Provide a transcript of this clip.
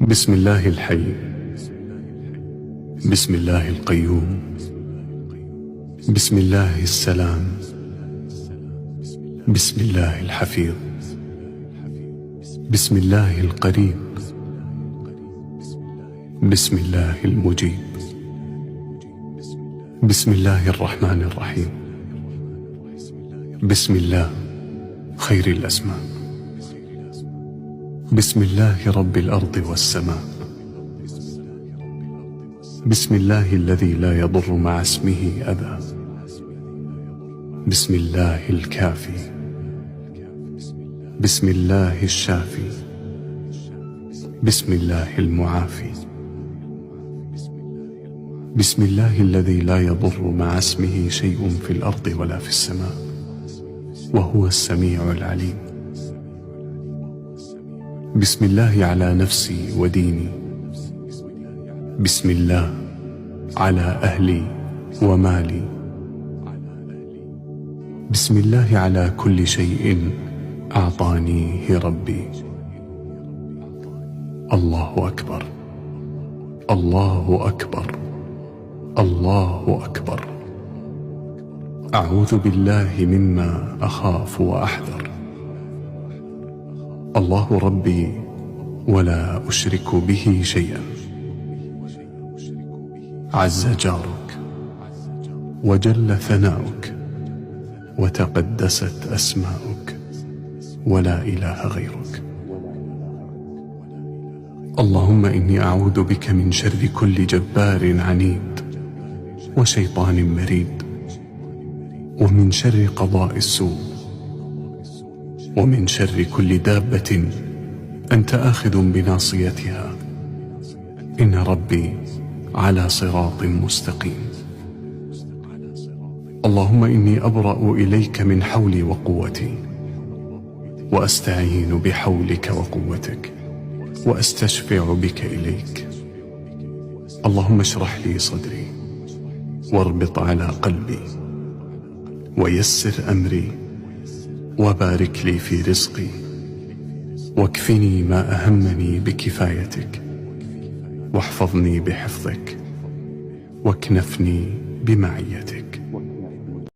بسم الله الحي، بسم الله القيوم، بسم الله السلام، بسم الله الحفيظ، بسم الله القريب، بسم الله المجيب، بسم الله الرحمن الرحيم، بسم الله خير الأسماء، بسم الله رب الأرض والسماء، بسم الله الذي لا يضر مع اسمه أذى، بسم الله الكافي، بسم الله الشافي، بسم الله المعافي، بسم الله الذي لا يضر مع اسمه شيء في الأرض ولا في السماء، وهو السميع العليم. بسم الله على نفسي وديني، بسم الله على أهلي ومالي، بسم الله على كل شيء أعطانيه ربي. الله أكبر، الله أكبر، الله أكبر. أعوذ بالله مما أخاف وأحذر. الله ربي ولا أشرك به شيئا. عز جارك وجل ثناؤك وتقدست أسماؤك ولا إله غيرك. اللهم إني أعوذ بك من شر كل جبار عنيد وشيطان مريد، ومن شر قضاء السوء، ومن شر كل دابة أنت آخذ بناصيتها، إن ربي على صراط مستقيم. اللهم إني أبرأ إليك من حولي وقوتي، وأستعين بحولك وقوتك، وأستشفع بك إليك. اللهم اشرح لي صدري، واربط على قلبي، ويسر أمري، وبارك لي في رزقي، واكفني ما أهمني بكفايتك، واحفظني بحفظك، واكنفني بمعيتك.